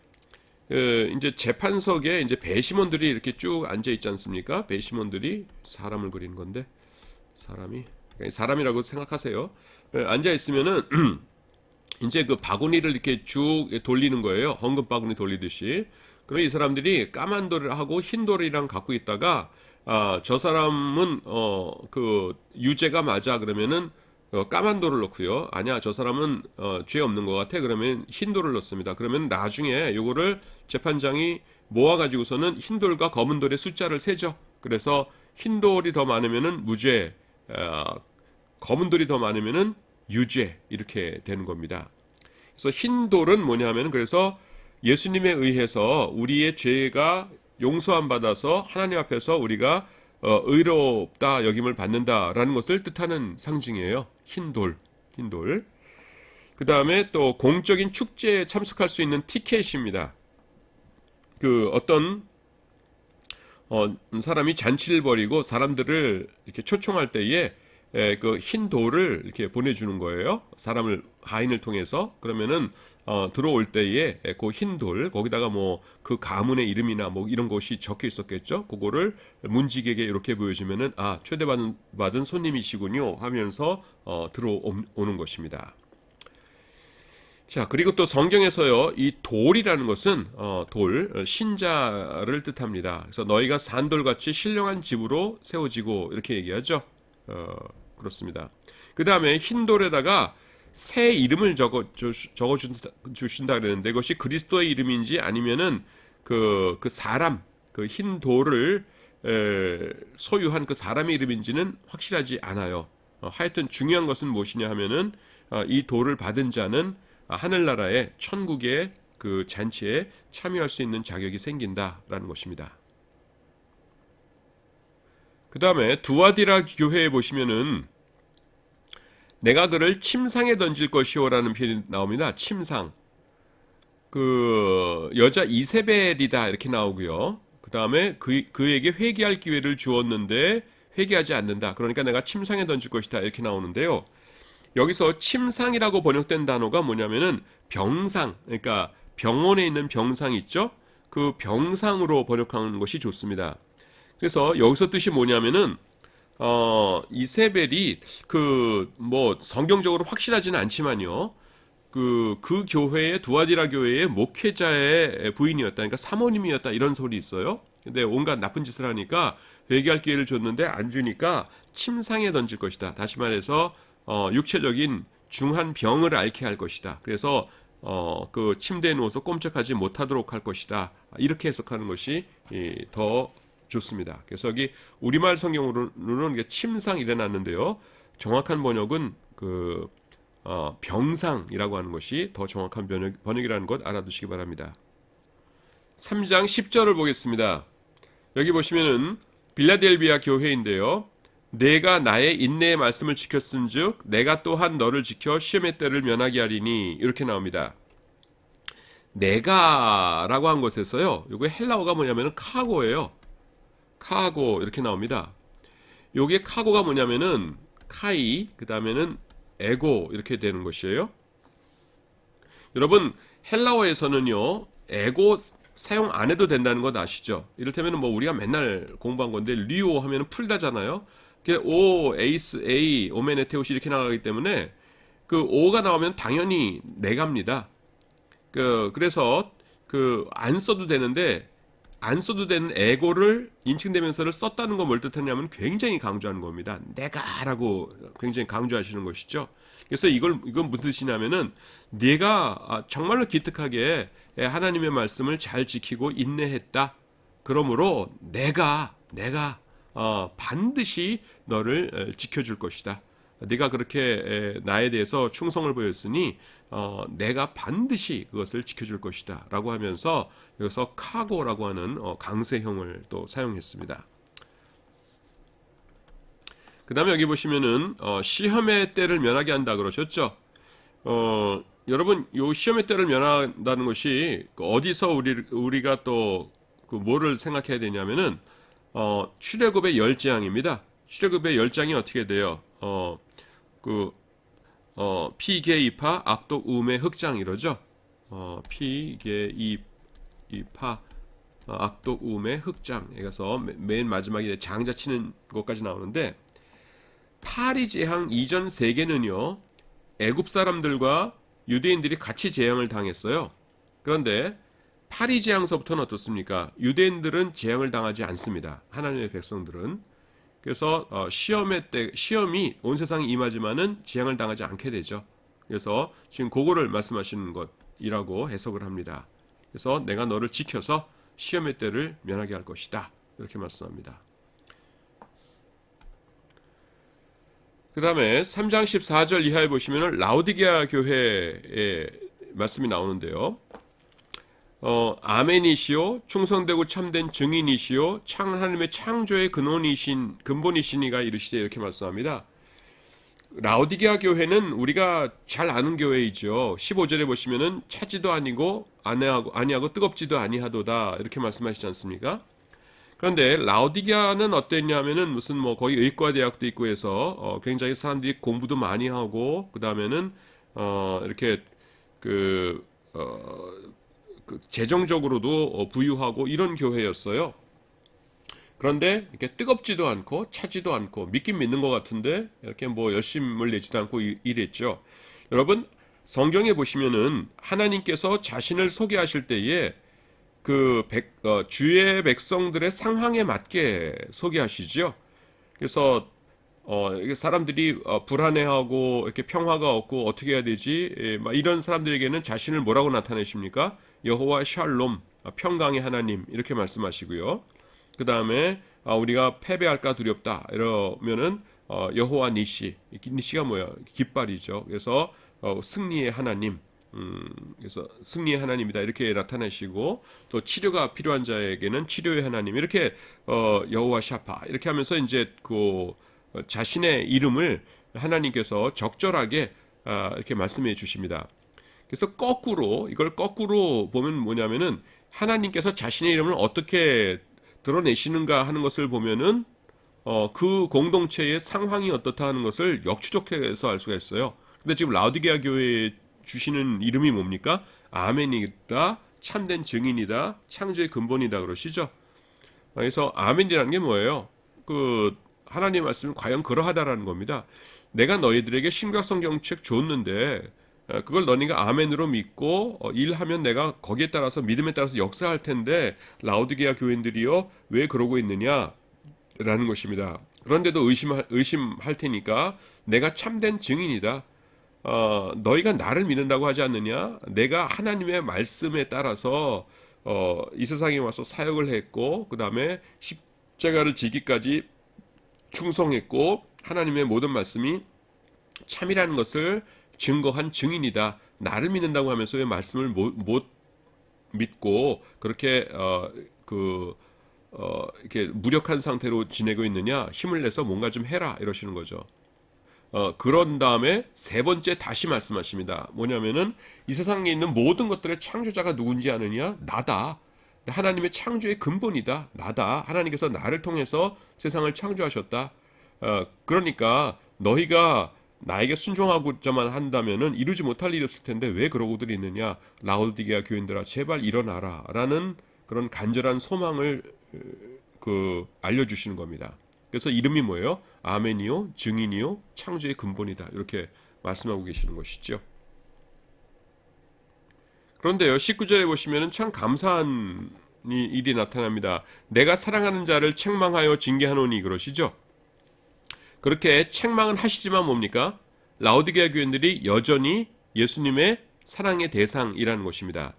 이제 재판석에 이제 배심원들이 이렇게 쭉 앉아 있지 않습니까? 배심원들이 사람을 그리는 건데 사람이라고 생각하세요. 앉아 있으면은 이제 그 바구니를 이렇게 쭉 돌리는 거예요. 헌금 바구니 돌리듯이. 그러면 이 사람들이 까만 돌을 하고 흰 돌이랑 갖고 있다가 저 사람은 그 유죄가 맞아 그러면은 까만 돌을 넣고요. 아니야 저 사람은 죄 없는 것 같아 그러면 흰 돌을 넣습니다. 그러면 나중에 요거를 재판장이 모아가지고서는 흰 돌과 검은 돌의 숫자를 세죠. 그래서 흰 돌이 더 많으면은 무죄, 검은 돌이 더 많으면은 유죄 이렇게 되는 겁니다. 그래서 흰 돌은 뭐냐면 그래서 예수님에 의해서 우리의 죄가 용서함 받아서 하나님 앞에서 우리가 의롭다 여김을 받는다라는 것을 뜻하는 상징이에요. 흰 돌. 그 다음에 또 공적인 축제에 참석할 수 있는 티켓입니다. 그 어떤 사람이 잔치를 벌이고 사람들을 이렇게 초청할 때에 그 흰 돌을 이렇게 보내주는 거예요. 하인을 통해서. 그러면은 들어올 때에 그 흰 돌 거기다가 뭐 그 가문의 이름이나 뭐 이런 것이 적혀 있었겠죠. 그거를 문지기에게 이렇게 보여주면은 초대받은 손님이시군요 하면서 들어오는 것입니다. 자, 그리고 또 성경에서요, 이 돌이라는 것은 신자를 뜻합니다. 그래서 너희가 산돌같이 신령한 집으로 세워지고 이렇게 얘기하죠. 그렇습니다. 그 다음에 흰 돌에다가 새 이름을 적어 주신다 그랬는데 그것이 그리스도의 이름인지 아니면은 그 사람, 그 흰 돌을 소유한 그 사람의 이름인지는 확실하지 않아요. 하여튼 중요한 것은 무엇이냐 하면은 이 돌을 받은 자는 하늘나라의 천국의 그 잔치에 참여할 수 있는 자격이 생긴다라는 것입니다. 그 다음에 두아디라 교회에 보시면은 내가 그를 침상에 던질 것이오라는 표현이 나옵니다. 침상. 그 여자 이세벨이다 이렇게 나오고요. 그 다음에 그에게 회개할 기회를 주었는데 회개하지 않는다. 그러니까 내가 침상에 던질 것이다 이렇게 나오는데요. 여기서 침상이라고 번역된 단어가 뭐냐면은 병상, 그러니까 병원에 있는 병상 있죠? 그 병상으로 번역하는 것이 좋습니다. 그래서 여기서 뜻이 뭐냐면은 이세벨이 뭐 성경적으로 확실하지는 않지만요. 그 교회의 두아디라 교회의 목회자의 부인이었다. 그러니까 사모님이었다. 이런 소리 있어요. 근데 온갖 나쁜 짓을 하니까 회개할 기회를 줬는데 안 주니까 침상에 던질 것이다. 다시 말해서 육체적인 중한 병을 앓게 할 것이다. 그래서 그 침대에 누워서 꼼짝하지 못하도록 할 것이다. 이렇게 해석하는 것이 더 좋습니다. 그래서 여기 우리말 성경으로는 침상 일어났는데요. 정확한 번역은 병상이라고 하는 것이 더 정확한 번역이라는 것 알아두시기 바랍니다. 3장 10절을 보겠습니다. 여기 보시면은 빌라델비아 교회인데요. 내가 나의 인내의 말씀을 지켰은즉 내가 또한 너를 지켜 시험의 때를 면하게 하리니 이렇게 나옵니다. 내가라고 한 것에서요. 이거 헬라어가 뭐냐면은 카고예요. 카고 이렇게 나옵니다. 요게 카고가 뭐냐면은 카이 그다음에는 에고 이렇게 되는 것이에요. 여러분 헬라어에서는요. 에고 사용 안 해도 된다는 것 아시죠? 이를테면 뭐 우리가 맨날 공부한 건데 리오 하면은 풀다잖아요. 오, 에이스, 에이, 오메네테오시 이렇게 나가기 때문에 그 오가 나오면 당연히 내갑니다. 그래서 안 써도 되는데 안 써도 되는 에고를 인칭대명사를 썼다는 거 뭘 뜻하냐면 굉장히 강조하는 겁니다. 내가라고 굉장히 강조하시는 것이죠. 그래서 이건 무슨 뜻이냐면은 네가 정말로 기특하게 하나님의 말씀을 잘 지키고 인내했다. 그러므로 내가 반드시 너를 지켜줄 것이다. 네가 그렇게 나에 대해서 충성을 보였으니 내가 반드시 그것을 지켜줄 것이다 라고 하면서 여기서 카고라고 하는 강세형을 또 사용했습니다. 그 다음에 여기 보시면은 시험의 때를 면하게 한다 그러셨죠. 여러분 요 시험의 때를 면한다는 것이 어디서 우리가 또 뭐를 생각해야 되냐면은 출애굽의 10장입니다. 출애굽의 10장이 어떻게 돼요? 피게이파 악독 우메 흑장 이러죠. 피게이파 악독 우메 흑장. 그래서 맨 마지막에 장자 치는 것까지 나오는데 파리 제향 이전 세계는요. 애굽 사람들과 유대인들이 같이 재앙을 당했어요. 그런데 파리 재앙서부터는 어떻습니까? 유대인들은 재앙을 당하지 않습니다. 하나님의 백성들은. 그래서 시험이 온 세상에 임하지만은 재앙을 당하지 않게 되죠. 그래서 지금 그거를 말씀하시는 것이라고 해석을 합니다. 그래서 내가 너를 지켜서 시험의 때를 면하게 할 것이다. 이렇게 말씀합니다. 그 다음에 3장 14절 이하에 보시면 라우디게아 교회의 말씀이 나오는데요. 아멘이시오 충성되고 참된 증인이시오 하나님의 창조의 근본이시니가 이르시되 이렇게 말씀합니다. 라우디게아 교회는 우리가 잘 아는 교회이죠. 15절에 보시면은 차지도 아니고 아니하고 뜨겁지도 아니하도다 이렇게 말씀하시지 않습니까? 그런데 라우디게아는 어땠냐면은 무슨 뭐 거기 의과대학도 있고 해서 굉장히 사람들이 공부도 많이 하고 그 다음에는 이렇게 재정적으로도 부유하고 이런 교회였어요. 그런데 이렇게 뜨겁지도 않고 차지도 않고 믿긴 믿는 것 같은데 이렇게 뭐 열심을 내지도 않고 이랬죠. 여러분 성경에 보시면은 하나님께서 자신을 소개하실 때에 주의 백성들의 상황에 맞게 소개하시죠. 그래서 사람들이 불안해하고 이렇게 평화가 없고 어떻게 해야 되지? 이런 사람들에게는 자신을 뭐라고 나타내십니까? 여호와 샬롬, 평강의 하나님 이렇게 말씀하시고요. 그 다음에 우리가 패배할까 두렵다 이러면은 여호와 니시가 뭐야? 깃발이죠. 그래서 승리의 하나님. 그래서 승리의 하나님이다 이렇게 나타내시고 또 치료가 필요한 자에게는 치료의 하나님 이렇게 여호와 샤파 이렇게 하면서 이제 자신의 이름을 하나님께서 적절하게 이렇게 말씀해 주십니다. 그래서 이걸 거꾸로 보면 뭐냐면은 하나님께서 자신의 이름을 어떻게 드러내시는가 하는 것을 보면은 그 공동체의 상황이 어떻다 하는 것을 역추적해서 알 수가 있어요. 근데 지금 라우디게아 교회에 주시는 이름이 뭡니까? 아멘이다, 참된 증인이다, 창조의 근본이다 그러시죠. 그래서 아멘이라는 게 뭐예요? 그 하나님 말씀은 과연 그러하다라는 겁니다. 내가 너희들에게 신약성경책 줬는데 그걸 너희가 아멘으로 믿고 일하면 내가 거기에 따라서 믿음에 따라서 역사할 텐데 라오디게아 교인들이요 왜 그러고 있느냐라는 것입니다. 그런데도 의심할 테니까 내가 참된 증인이다. 너희가 나를 믿는다고 하지 않느냐? 내가 하나님의 말씀에 따라서 이 세상에 와서 사역을 했고 그 다음에 십자가를 지기까지 충성했고 하나님의 모든 말씀이 참이라는 것을 증거한 증인이다. 나를 믿는다고 하면서 왜 말씀을 못 믿고 그렇게 이렇게 무력한 상태로 지내고 있느냐? 힘을 내서 뭔가 좀 해라 이러시는 거죠. 그런 다음에 세 번째 다시 말씀하십니다. 뭐냐면은 이 세상에 있는 모든 것들의 창조자가 누군지 아느냐? 나다. 하나님의 창조의 근본이다. 나다. 하나님께서 나를 통해서 세상을 창조하셨다. 그러니까 너희가 나에게 순종하고자만 한다면은 이루지 못할 일이 없을 텐데 왜 그러고들 있느냐? 라오디게아 교인들아 제발 일어나라. 라는 그런 간절한 소망을 알려주시는 겁니다. 그래서 이름이 뭐예요? 아멘이요, 증인이요, 창조의 근본이다. 이렇게 말씀하고 계시는 것이죠. 그런데요, 19절에 보시면은 참 감사한 일이 나타납니다. 내가 사랑하는 자를 책망하여 징계하노니 그러시죠. 그렇게 책망은 하시지만 뭡니까? 라오디게아 교인들이 여전히 예수님의 사랑의 대상이라는 것입니다.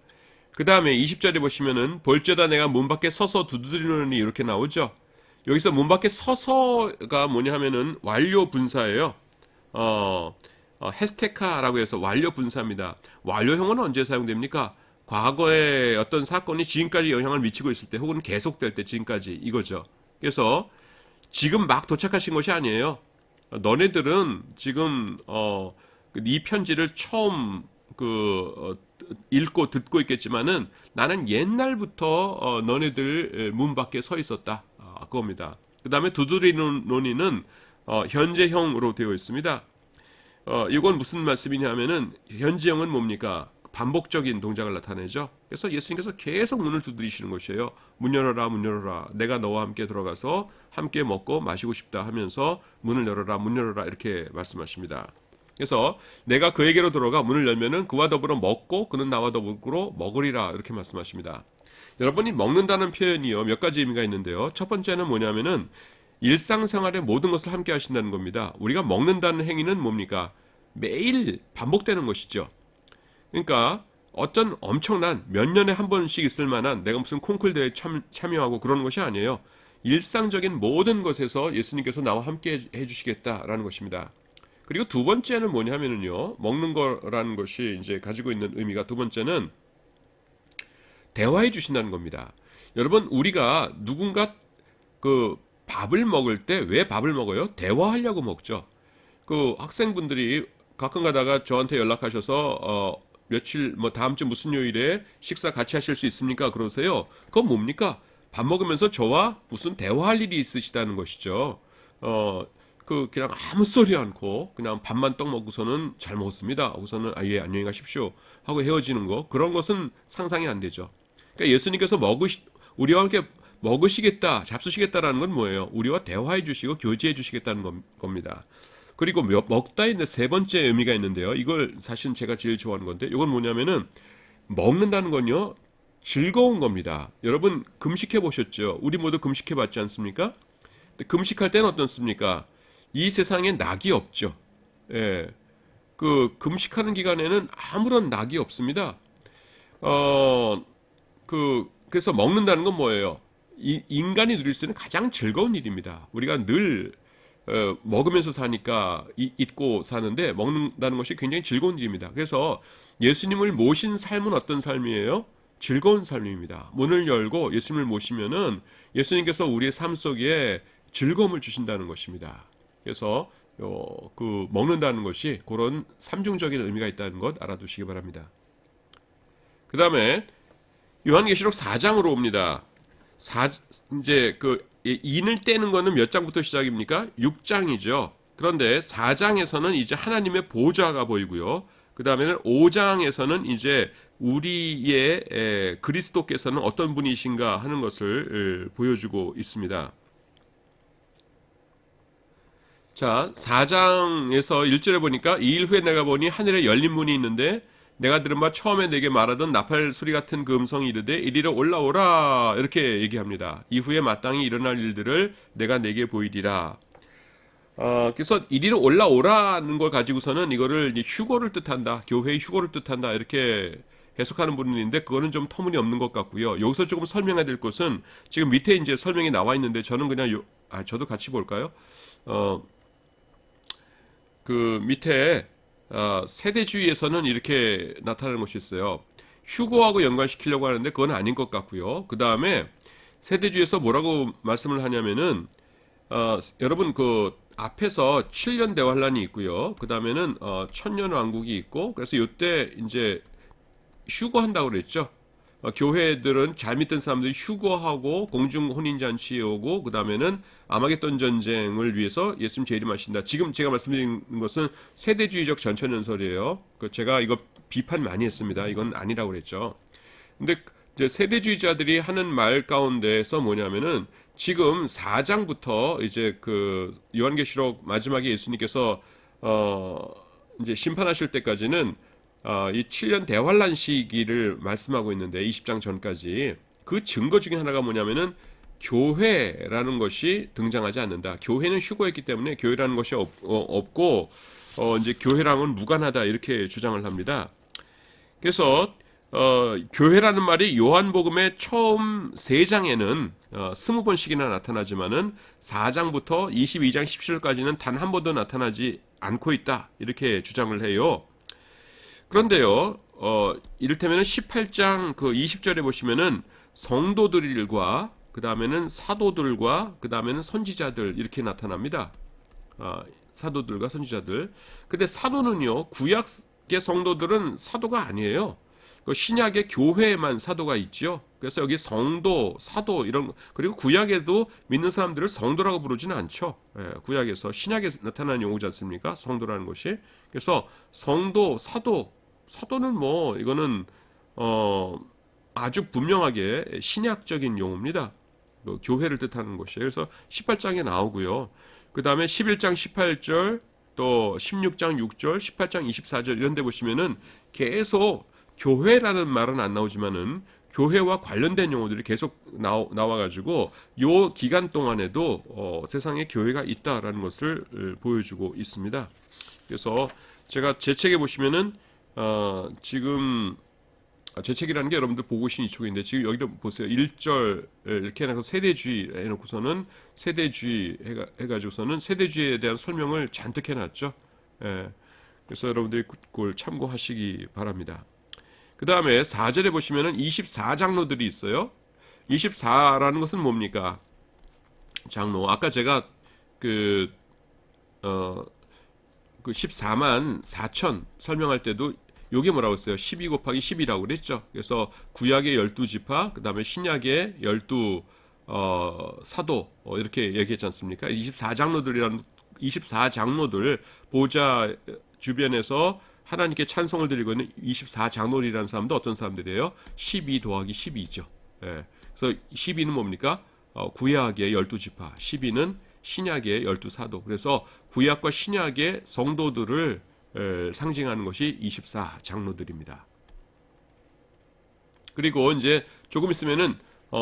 그 다음에 20절에 보시면은 볼지어다 내가 문 밖에 서서 두드리노니 이렇게 나오죠. 여기서 문 밖에 서서가 뭐냐 하면은 완료 분사예요. 헤스테카라고 해서 완료 분사입니다. 완료형은 언제 사용됩니까? 과거에 어떤 사건이 지금까지 영향을 미치고 있을 때 혹은 계속될 때 지금까지 이거죠. 그래서 지금 막 도착하신 것이 아니에요. 너네들은 지금 이 편지를 처음 읽고 듣고 있겠지만은 나는 옛날부터 너네들 문 밖에 서 있었다. 그겁니다. 그 다음에 두드리노니는 현재형으로 되어 있습니다. 이건 무슨 말씀이냐면은 현재형은 뭡니까? 반복적인 동작을 나타내죠. 그래서 예수님께서 계속 문을 두드리시는 것이에요. 문 열어라, 문 열어라. 내가 너와 함께 들어가서 함께 먹고 마시고 싶다 하면서 문을 열어라, 문 열어라 이렇게 말씀하십니다. 그래서 내가 그에게로 들어가 문을 열면은 그와 더불어 먹고 그는 나와 더불어 먹으리라 이렇게 말씀하십니다. 여러분이 먹는다는 표현이요 몇 가지 의미가 있는데요. 첫 번째는 뭐냐면은 일상생활의 모든 것을 함께 하신다는 겁니다. 우리가 먹는다는 행위는 뭡니까? 매일 반복되는 것이죠. 그러니까 어떤 엄청난 몇 년에 한 번씩 있을 만한 내가 무슨 콩쿨 대회에 참여하고 그러는 것이 아니에요. 일상적인 모든 것에서 예수님께서 나와 함께 해주시겠다라는 것입니다. 그리고 두 번째는 뭐냐면요. 먹는 거라는 것이 이제 가지고 있는 의미가 두 번째는 대화해 주신다는 겁니다. 여러분, 우리가 누군가 밥을 먹을 때 왜 밥을 먹어요? 대화하려고 먹죠. 학생분들이 가끔 가다가 저한테 연락하셔서 며칠 다음 주 무슨 요일에 식사 같이 하실 수 있습니까? 그러세요. 그건 뭡니까? 밥 먹으면서 저와 무슨 대화할 일이 있으시다는 것이죠. 그냥 아무 소리 않고 그냥 밥만 떡 먹고서는 잘 먹었습니다. 하고서는 예 안녕히 가십시오 하고 헤어지는 거 그런 것은 상상이 안 되죠. 그러니까 예수님께서 우리와 함께 먹으시겠다, 잡수시겠다라는 건 뭐예요? 우리와 대화해 주시고 교제해 주시겠다는 겁니다. 그리고 먹다 있는 세 번째 의미가 있는데요. 이걸 사실 제가 제일 좋아하는 건데 이건 뭐냐면은 먹는다는 건요 즐거운 겁니다. 여러분 금식해 보셨죠? 우리 모두 금식해 봤지 않습니까? 근데 금식할 때는 어떻습니까? 이 세상에 낙이 없죠. 예. 금식하는 기간에는 아무런 낙이 없습니다. 그래서 먹는다는 건 뭐예요? 인간이 누릴 수 있는 가장 즐거운 일입니다. 우리가 늘 먹으면서 사니까 잊고 사는데 먹는다는 것이 굉장히 즐거운 일입니다. 그래서 예수님을 모신 삶은 어떤 삶이에요? 즐거운 삶입니다. 문을 열고 예수님을 모시면은 예수님께서 우리의 삶 속에 즐거움을 주신다는 것입니다. 그래서 먹는다는 것이 그런 삼중적인 의미가 있다는 것 알아두시기 바랍니다. 그 다음에 요한계시록 4장으로 옵니다. 이제 인을 떼는 거는 몇 장부터 시작입니까? 6장이죠. 그런데 4장에서는 이제 하나님의 보좌가 보이고요. 그 다음에는 5장에서는 이제 우리의 그리스도께서는 어떤 분이신가 하는 것을 보여주고 있습니다. 자, 4장에서 1절에 보니까 이 일 후에 내가 보니 하늘에 열린 문이 있는데 내가 들은 바 처음에 내게 말하던 나팔 소리 같은 그 음성이 이르되 이리로 올라오라 이렇게 얘기합니다. 이후에 마땅히 일어날 일들을 내가 내게 보이리라. 그래서 이리로 올라오라는 걸 가지고서는 이거를 이제 휴거를 뜻한다. 교회의 휴거를 뜻한다. 이렇게 해석하는 분이 있는데 그거는 좀 터무니없는 것 같고요. 여기서 조금 설명해야 될 것은 지금 밑에 이제 설명이 나와 있는데 저는 그냥 저도 같이 볼까요? 그 밑에 세대주의에서는 이렇게 나타나는 것이 있어요. 휴거하고 연관시키려고 하는데 그건 아닌 것 같고요. 그 다음에 세대주의에서 뭐라고 말씀을 하냐면은 여러분 그 앞에서 7년 대환란이 있고요. 그 다음에는 천년 왕국이 있고 그래서 이때 이제 휴거한다고 그랬죠. 교회들은 잘 믿던 사람들이 휴거하고 공중 혼인잔치에 오고 그 다음에는 아마겟돈 전쟁을 위해서 예수님 재림하신다. 지금 제가 말씀드린 것은 세대주의적 전천연설이에요. 제가 이거 비판 많이 했습니다. 이건 아니라고 그랬죠. 근데 이제 세대주의자들이 하는 말 가운데서 뭐냐면은 지금 4장부터 이제 그 요한계시록 마지막에 예수님께서 이제 심판하실 때까지는 이 7년 대환란 시기를 말씀하고 있는데 20장 전까지 그 증거 중에 하나가 뭐냐면은 교회라는 것이 등장하지 않는다. 교회는 휴거했기 때문에 교회라는 것이 없고 이제 교회랑은 무관하다 이렇게 주장을 합니다. 그래서 교회라는 말이 요한복음의 처음 3장에는 20번씩이나 나타나지만은 4장부터 22장 17절까지는 단 한 번도 나타나지 않고 있다 이렇게 주장을 해요. 그런데요, 이를테면 18장 그 20절에 보시면은 성도들과 그 다음에는 사도들과 그 다음에는 선지자들 이렇게 나타납니다. 사도들과 선지자들. 근데 사도는요, 구약의 성도들은 사도가 아니에요. 신약의 교회에만 사도가 있죠. 그래서 여기 성도, 사도 이런 그리고 구약에도 믿는 사람들을 성도라고 부르지는 않죠. 구약에서 신약에 나타나는 용어지 않습니까? 성도라는 것이. 그래서 성도, 사도는 뭐 이거는 아주 분명하게 신약적인 용어입니다. 교회를 뜻하는 것이에요. 그래서 18장에 나오고요. 그 다음에 11장 18절 또 16장 6절, 18장 24절 이런 데 보시면은 계속 교회라는 말은 안 나오지만은 교회와 관련된 용어들이 계속 나와가지고 요 기간 동안에도 세상에 교회가 있다라는 것을 보여주고 있습니다. 그래서 제가 제 책에 보시면은 지금 제 책이라는 게 여러분들 보고 계신 이쪽인데 지금 여기도 보세요. 1절 이렇게 해놔서 세대주의 해놓고서는 세대주의 해가지고서는 세대주의에 대한 설명을 잔뜩 해놨죠. 그래서 여러분들이 그걸 참고하시기 바랍니다. 그 다음에 4절에 보시면은 24장로들이 있어요. 24라는 것은 뭡니까? 장로. 아까 제가 그 14만 4천 설명할 때도 요게 뭐라고 했어요? 12 곱하기 10이라고 그랬죠. 그래서 구약의 12지파, 그 다음에 신약의 12 사도 이렇게 얘기했지 않습니까? 24장로들 보좌 주변에서 하나님께 찬송을 드리고 있는 24장로이라는 사람도 어떤 사람들이에요? 12 더하기 12죠. 그래서 12는 뭡니까? 구약의 12지파, 12는 신약의 12사도. 그래서 구약과 신약의 성도들을 상징하는 것이 24장로들입니다. 그리고 이제 조금 있으면은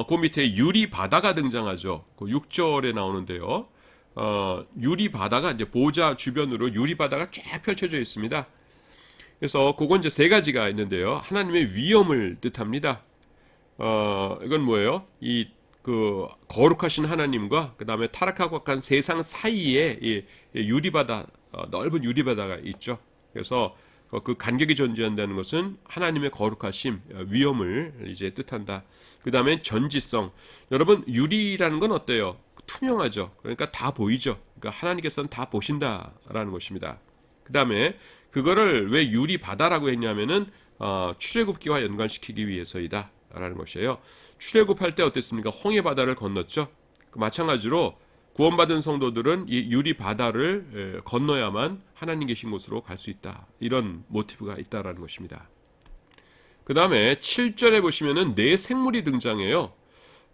그 밑에 유리 바다가 등장하죠. 그 6절에 나오는데요. 유리 바다가 이제 보좌 주변으로 유리 바다가 쫙 펼쳐져 있습니다. 그래서 그건 이제 3가지가 있는데요. 하나님의 위엄을 뜻합니다. 이건 뭐예요? 그 거룩하신 하나님과 그 다음에 타락하고 악한 세상 사이에 이 유리바다, 넓은 유리바다가 있죠. 그래서 그 간격이 존재한다는 것은 하나님의 거룩하심, 위엄을 이제 뜻한다. 그 다음에 전지성. 여러분 유리라는 건 어때요? 투명하죠. 그러니까 다 보이죠. 그러니까 하나님께서는 다 보신다라는 것입니다. 그 다음에 그거를 왜 유리바다라고 했냐면은 출애굽기와 연관시키기 위해서이다 라는 것이에요. 출애굽할 때 어땠습니까? 홍해 바다를 건넜죠. 마찬가지로 구원받은 성도들은 이 유리 바다를 건너야만 하나님 계신 곳으로 갈 수 있다. 이런 모티브가 있다라는 것입니다. 그 다음에 7절에 보시면은 네 생물이 등장해요.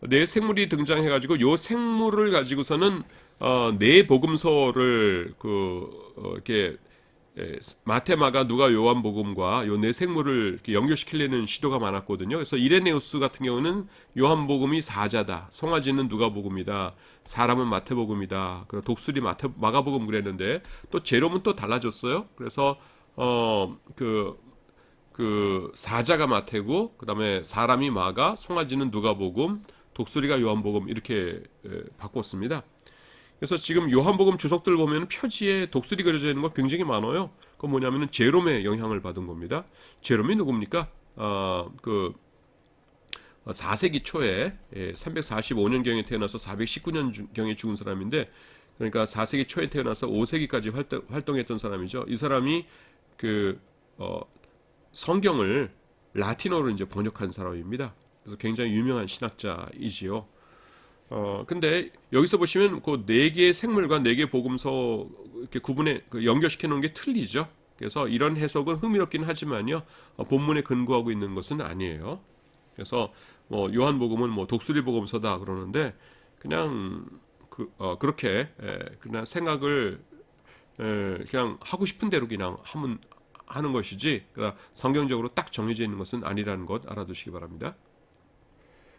네 생물이 등장해가지고 요 생물을 가지고서는 네 복음서를 이렇게 마태, 마가, 누가, 요한 복음과 요 네 생물을 이렇게 연결시키려는 시도가 많았거든요. 그래서 이레네우스 같은 경우는 요한 복음이 사자다, 송아지는 누가 복음이다, 사람은 마태 복음이다, 그리고 독수리 마가 복음 그랬는데 또 제롬은 또 달라졌어요. 그래서 그 사자가 마태고 그다음에 사람이 마가, 송아지는 누가 복음, 독수리가 요한 복음 이렇게 바꿨습니다. 그래서 지금 요한복음 주석들 보면 표지에 독수리 그려져 있는 거 굉장히 많아요. 그건 뭐냐면은 제롬의 영향을 받은 겁니다. 제롬이 누굽니까? 그 4세기 초에 345년경에 태어나서 419년경에 죽은 사람인데, 그러니까 4세기 초에 태어나서 5세기까지 활동했던 사람이죠. 이 사람이 그 성경을 라틴어로 이제 번역한 사람입니다. 그래서 굉장히 유명한 신학자이지요. 근데 여기서 보시면 그 네 개의 생물과 네 개의 복음서 이렇게 연결시켜 놓은 게 틀리죠. 그래서 이런 해석은 흥미롭긴 하지만요, 본문에 근거하고 있는 것은 아니에요. 그래서 뭐 요한복음은 뭐 독수리 복음서다 그러는데 그냥 그렇게 그냥 생각을 그냥 하고 싶은 대로 그냥 하는 것이지, 그러니까 성경적으로 딱 정해져 있는 것은 아니라는 것 알아두시기 바랍니다.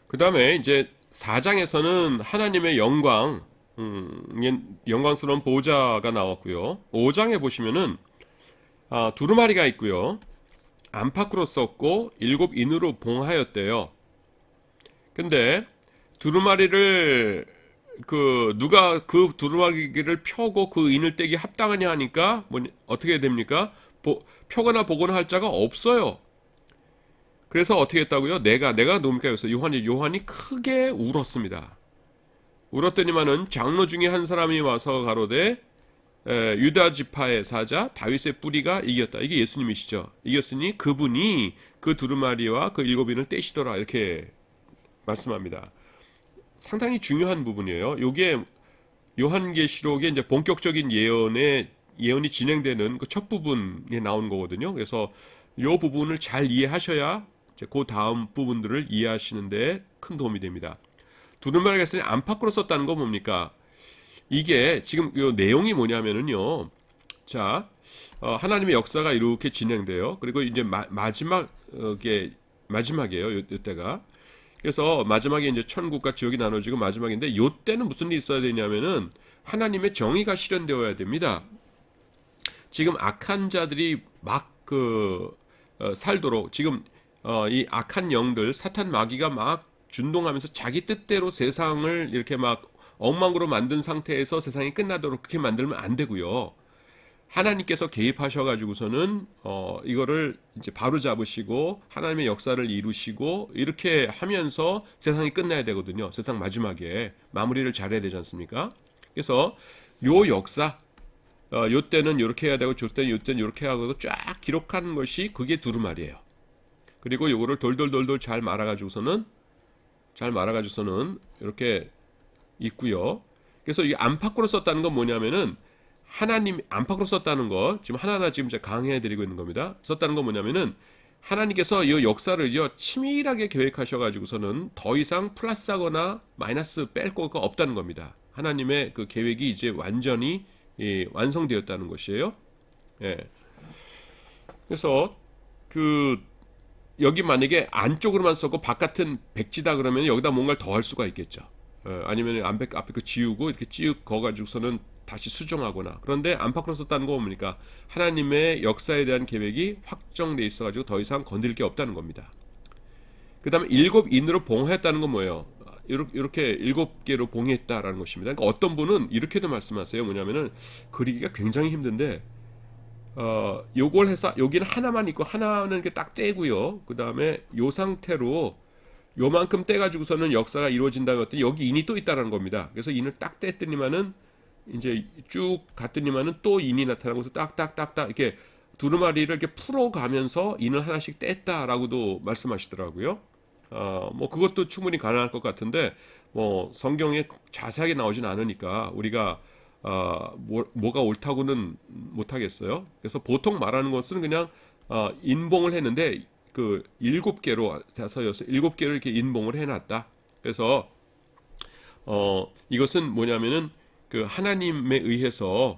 그 다음에 이제 4장에서는 하나님의 영광스러운 보좌가 나왔고요. 5장에 보시면은 두루마리가 있고요. 안팎으로 썼고 7인으로 봉하였대요. 근데 두루마리를 누가 그 두루마리를 펴고 그 인을 떼기 합당하냐 하니까 어떻게 됩니까? 펴거나 보거나 할 자가 없어요. 그래서 어떻게 했다고요? 내가 누굽니까? 여기서 요한이 크게 울었습니다. 울었더니만은 장로 중에 한 사람이 와서 가로되 유다 지파의 사자 다윗의 뿌리가 이겼다. 이게 예수님이시죠. 이겼으니 그분이 그 두루마리와 그 7인을 떼시더라. 이렇게 말씀합니다. 상당히 중요한 부분이에요. 이게 요한계시록의 이제 본격적인 예언이 진행되는 그 첫 부분에 나오는 거거든요. 그래서 이 부분을 잘 이해하셔야 이제 그 다음 부분들을 이해하시는데 큰 도움이 됩니다. 두루마리가 있으니 안팎으로 썼다는 건 뭡니까? 이게 지금 이 내용이 뭐냐면은요. 자, 하나님의 역사가 이렇게 진행돼요. 그리고 이제 마지막이에요. 이때가. 그래서 마지막에 이제 천국과 지옥이 나눠지고 마지막인데, 이때는 무슨 일이 있어야 되냐면은 하나님의 정의가 실현되어야 됩니다. 지금 악한 자들이 막 살도록 지금 이 악한 영들, 사탄 마귀가 막 준동하면서 자기 뜻대로 세상을 이렇게 막 엉망으로 만든 상태에서 세상이 끝나도록 그렇게 만들면 안 되고요. 하나님께서 개입하셔가지고서는 이거를 이제 바로 잡으시고 하나님의 역사를 이루시고 이렇게 하면서 세상이 끝나야 되거든요. 세상 마지막에 마무리를 잘해야 되지 않습니까? 그래서 요 역사, 요 때는 이렇게 해야 되고 저 때는 요 때는 이렇게 하고 쫙 기록하는 것이 그게 두루마리예요. 그리고 요거를 돌돌돌돌 잘 말아가지고서는 이렇게 있고요. 그래서 이 안팎으로 썼다는 건 뭐냐면은 하나님 안팎으로 썼다는 거 지금 하나하나 지금 제가 강해드리고 있는 겁니다. 썼다는 건 뭐냐면은 하나님께서 이 역사를요 치밀하게 계획하셔가지고서는 더 이상 플러스하거나 마이너스 뺄 거가 없다는 겁니다. 하나님의 그 계획이 이제 완전히 완성되었다는 것이에요. 예. 그래서 여기 만약에 안쪽으로만 썼고 바깥은 백지다 그러면 여기다 뭔가를 더 할 수가 있겠죠. 아니면 앞에 거 지우고 이렇게 찌욱 거가지고서는 다시 수정하거나. 그런데 안팎으로 썼다는 거 뭡니까? 하나님의 역사에 대한 계획이 확정돼 있어가지고 더 이상 건드릴 게 없다는 겁니다. 그 다음에 7인으로 봉했다는 건 뭐예요? 이렇게 7개로 봉했다라는 것입니다. 그러니까 어떤 분은 이렇게도 말씀하세요. 뭐냐면은 그리기가 굉장히 힘든데 요걸 해서 여기는 하나만 있고 하나는 이렇게 딱 떼고요. 그 다음에 요 상태로 요만큼 떼가지고서는 역사가 이루어진다면 여기 인이 또 있다라는 겁니다. 그래서 인을 딱 떼더니만은 이제 쭉 갔더니만은 또 인이 나타나고서 딱딱딱딱 이렇게 두루마리를 이렇게 풀어가면서 인을 하나씩 뗐다라고도 말씀하시더라고요. 뭐 그것도 충분히 가능할 것 같은데 뭐 성경에 자세하게 나오진 않으니까 우리가 뭐가 옳다고는 못하겠어요. 그래서 보통 말하는 것은 그냥 인봉을 했는데 그 7개로 다섯여섯 7개를 이렇게 인봉을 해놨다. 그래서 이것은 뭐냐면은 그 하나님에 의해서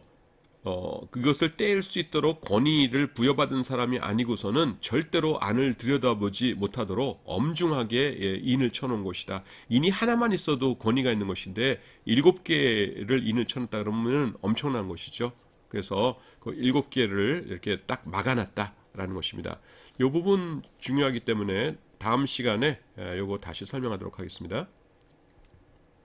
그것을 떼일 수 있도록 권위를 부여받은 사람이 아니고서는 절대로 안을 들여다보지 못하도록 엄중하게 인을 쳐놓은 것이다. 인이 하나만 있어도 권위가 있는 것인데 7개를 인을 쳐놨다 그러면 엄청난 것이죠. 그래서 그 7개를 이렇게 딱 막아놨다라는 것입니다. 이 부분 중요하기 때문에 다음 시간에 요거 다시 설명하도록 하겠습니다.